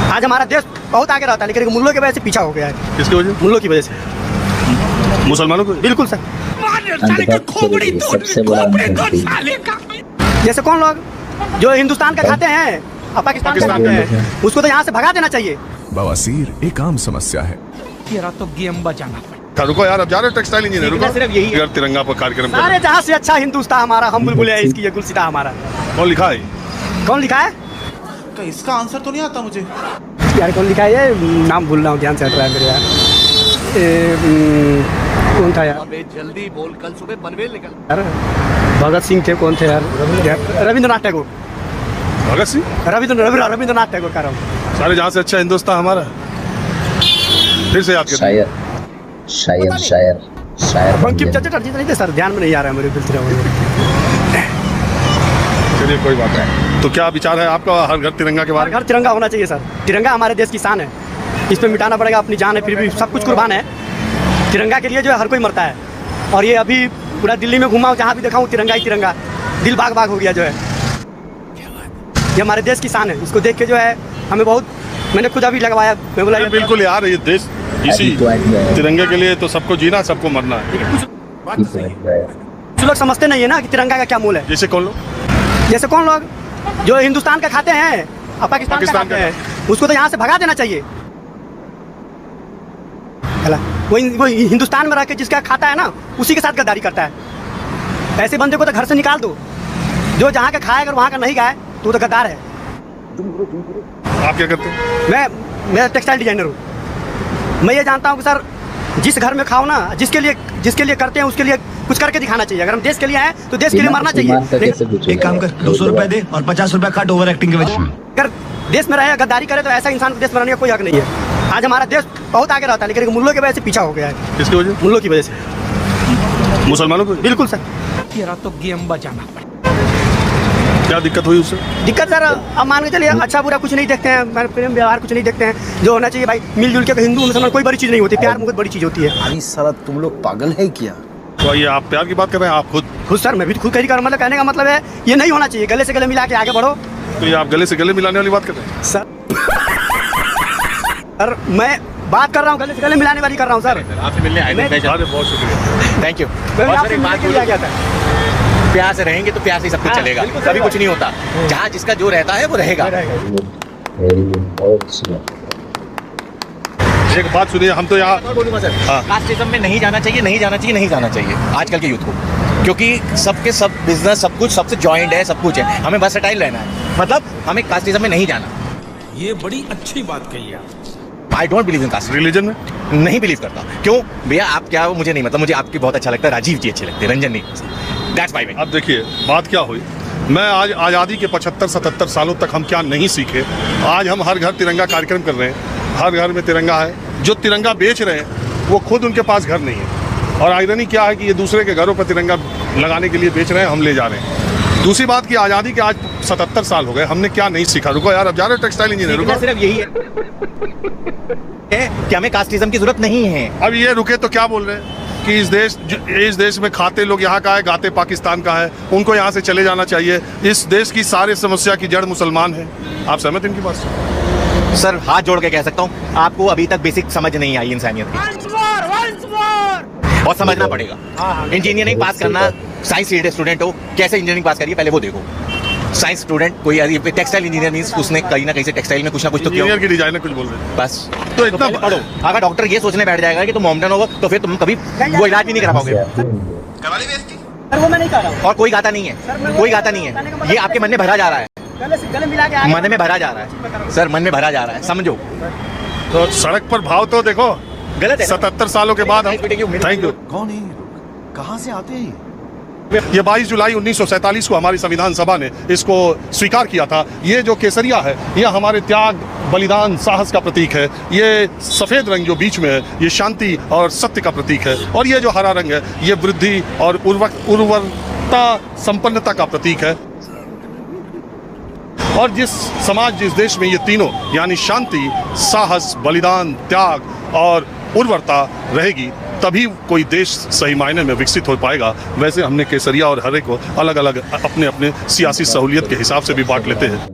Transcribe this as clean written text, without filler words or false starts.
आज हमारा देश बहुत आगे रहता है, लेकिन मुल्लों की वजह से पीछा हो गया है। किसकी वजह? मुल्लों की वजह से, मुसलमानों को। बिल्कुल सर। सबसे बड़ा जैसे कौन लोग जो हिंदुस्तान का खाते हैं और पाकिस्तान का खाते हैं, उसको तो यहाँ से भगा देना चाहिए। बवासीर एक आम समस्या है। तो गेम बचाना पड़ेगा। रुको यार, अब जा रहे हो टेक्सटाइल इंजीनियर, रुको। सिर्फ यही है। यार तिरंगा पर कार्यक्रम कर। सारे जहाँ से अच्छा हिंदुस्तान हमारा, हम बुलबुल है इसकी, ये गुलसिता हमारा। कौन लिखा है? कौन लिखा है? तो इसका आंसर तो नहीं आता मुझे यार कौन लिखा है ये? नाम भूल रहा हूँ, ध्यान से हट रहा है मेरे यार। कौन था यार? जल्दी बोल, कल सुबह पनवेल निकल। यार भगत सिंह थे, कौन थे यार? रविंद्रनाथ टैगोर। भगत सिंह? रविंद्रनाथ टैगोर कह रहा हूँ। सारे जहाँ से अच्छा हिंदुस्तान हमारा। फिर से याद कर। शायर बंकिम चटर्जी नहीं थे सर, ध्यान में नहीं आ रहा है मेरे दिल से। चलिए कोई बात नहीं। तो क्या विचार है आपका हर घर तिरंगा के बारे में? हर घर तिरंगा होना चाहिए सर। तिरंगा हमारे देश की शान है, इस पे मिटाना पड़ेगा, अपनी जान है, फिर भी सब कुछ कुर्बान है। तिरंगा के लिए जो है हर कोई मरता है। और ये अभी पूरा दिल्ली में घुमा हूँ, जहाँ भी देखा हूँ तिरंगा ही तिरंगा, दिल बाग बाग हो गया जो है। ये हमारे देश की शान है, इसको देख के जो है हमें बहुत, मैंने खुद अभी लगवाया, मैं बोला बिल्कुल यार, ये देश इसी तिरंगे के लिए तो सबको जीना, सबको मरना है। कुछ लोग समझते नहीं है ना कि तिरंगा का क्या मूल है। जैसे कौन लोग? जैसे कौन लोग जो हिंदुस्तान का खाते हैं और पाकिस्तान का खाते हैं, उसको तो यहाँ से भगा देना चाहिए। वो हिंदुस्तान में रह के जिसका खाता है ना, उसी के साथ गद्दारी करता है। ऐसे बंदे को तो घर से निकाल दो, जो जहाँ का खाए अगर वहाँ का नहीं खाए तो गद्दार है। आप क्या करते हैं? मैं टेक्सटाइल डिजाइनर हूँ। मैं ये जानता हूँ कि सर जिस घर में खाओ ना, जिसके लिए करते हैं उसके लिए कुछ करके दिखाना चाहिए। अगर हम देश के लिए आए तो देश के लिए मरना चाहिए। एक काम कर, 200 रुपए दे और 50 रुपए काट ओवर एक्टिंग के वजह। अगर देश में रहे गद्दारी करे तो ऐसा इंसान को देश में रहने का कोई हक नहीं है। आज हमारा देश बहुत आगे रहता है, लेकिन मुल्लों की वजह से पीछा हो गया है। किसकी वजह? मुल्लों की वजह से, मुसलमानों को। बिल्कुल सर। तो गेम बचाना पड़ेगा। क्या दिक्कत हुई उससे? दिक्कत सर, अब मान के चलिए अच्छा बुरा कुछ नहीं देखते हैं, प्रेम व्यवहार कुछ नहीं देखते हैं। जो होना चाहिए भाई, मिलजुल के हिंदू मुसलमान कोई बड़ी चीज़ नहीं होती, प्यार बहुत बड़ी चीज़ होती है। अभी साला तुम लोग पागल है क्या? तो ये आप प्यार की बात कर रहे हैं? आप खुद सर, मैं भी खुद कह रहा हूँ, मतलब कहने का मतलब है ये नहीं होना चाहिए। गले से गले मिला के आगे बढ़ो। तो ये आप गले से गले मिलाने वाली बात कर रहे हैं? सर मैं बात कर रहा हूँ, गले से गले मिलाने वाली कर रहा हूँ सर। आपसे मिलने आए थे। बहुत शुक्रिया, थैंक यू। था प्यार से रहेंगे तो प्यार से सब कुछ चलेगा, कभी कुछ नहीं होता। जहाँ जिसका जो रहता है वो रहेगा। एक बात सुनिए, हम तो यहाँ कास्टिज्म में नहीं जाना चाहिए, नहीं जाना चाहिए, नहीं जाना चाहिए आजकल के यूथ को, क्योंकि सबके सब बिजनेस सब कुछ सबसे जॉइंट है, सब कुछ है। हमें वर्सेटाइल रहना है, मतलब हमें कास्टिज्म में नहीं जाना। ये बड़ी अच्छी बात कही आप। I don't believe in caste. Religion में नहीं बिलीव करता। क्यों भैया? आप क्या हो मुझे नहीं, मतलब मुझे आपकी बहुत अच्छा लगता है, राजीव जी अच्छे लगते हैं, रंजन नहीं। That's why. अब देखिए बात क्या हुई। मैं आज आज़ादी के 75-77 सालों तक हम क्या नहीं सीखे। आज हम हर घर तिरंगा कार्यक्रम कर रहे हैं, हर घर में तिरंगा है। जो तिरंगा बेच रहे हैं वो खुद उनके पास घर नहीं है, और आयरनी क्या है कि ये दूसरे के घरों पर तिरंगा लगाने के लिए बेच रहे हैं, हम ले जा रहे हैं। दूसरी बात कि आज़ादी के आज 77 साल हो गए, हमने क्या नहीं सीखा। रुको यार, अब जा रहे हो टेक्सटाइल इंजीनियर, रुको। सिर्फ यही है कि हमें कास्टिज्म की जरूरत नहीं है। अब ये रुके तो क्या बोल रहे हैं कि इस देश में खाते लोग यहाँ का है, गाते पाकिस्तान का है, उनको यहाँ से चले जाना चाहिए। इस देश की सारी समस्या की जड़ मुसलमान है। आप सहमत इनकी बात से? सर हाथ जोड़ के कह सकता हूँ, आपको अभी तक बेसिक समझ नहीं आई इंसानियत की, और समझना पड़ेगा। इंजीनियरिंग पास करना, साइंस स्टूडेंट हो, कैसे इंजीनियरिंग पास करिए पहले वो देखो। साइंस स्टूडेंट कोई टेक्सटाइल इंजीनियर मींस उसने कहीं ना कहीं से टेक्सटाइल में कुछ ना कुछ तो किया। इंजीनियर की डिजाइनर कुछ बोल रहे हैं बस। तो इतना पढ़ो। अगर डॉक्टर ये सोचने बैठ जाएगा कि तुम मोमडन होगा तो फिर तुम कभी वो इलाज भी नहीं करा पाओगे। सर वो मैं नहीं कर रहा हूँ। और कोई गाता नहीं है, कोई गाता नहीं है, ये आपके मन में भरा जा रहा है, गले मिला के मन में भरा जा रहा है सर, मन में भरा जा रहा है, समझो। तो सड़क पर भाव तो देखो, गलत है। 77 सालों के बाद। Thank you. कौन है? कहाँ से आते हैं? ये 22 जुलाई 1947 को हमारी संविधान सभा ने इसको स्वीकार किया था। ये जो केसरिया है, ये हमारे त्याग, बलिदान, साहस का प्रतीक है। ये सफ़ेद रंग जो बीच में है, ये शांति और सत्य का प्रतीक है। और ये जो हरा रंग है, ये वृद्धि और उर्वरता, संपन्नता का प्रतीक है। और जिस जिस देश में ये तीनों यानी शांति, साहस, बलिदान, त्याग और उर्वरता रहेगी, तभी कोई देश सही मायने में विकसित हो पाएगा। वैसे हमने केसरिया और हरे को अलग अलग अपने अपने सियासी सहूलियत के हिसाब से भी बांट लेते हैं।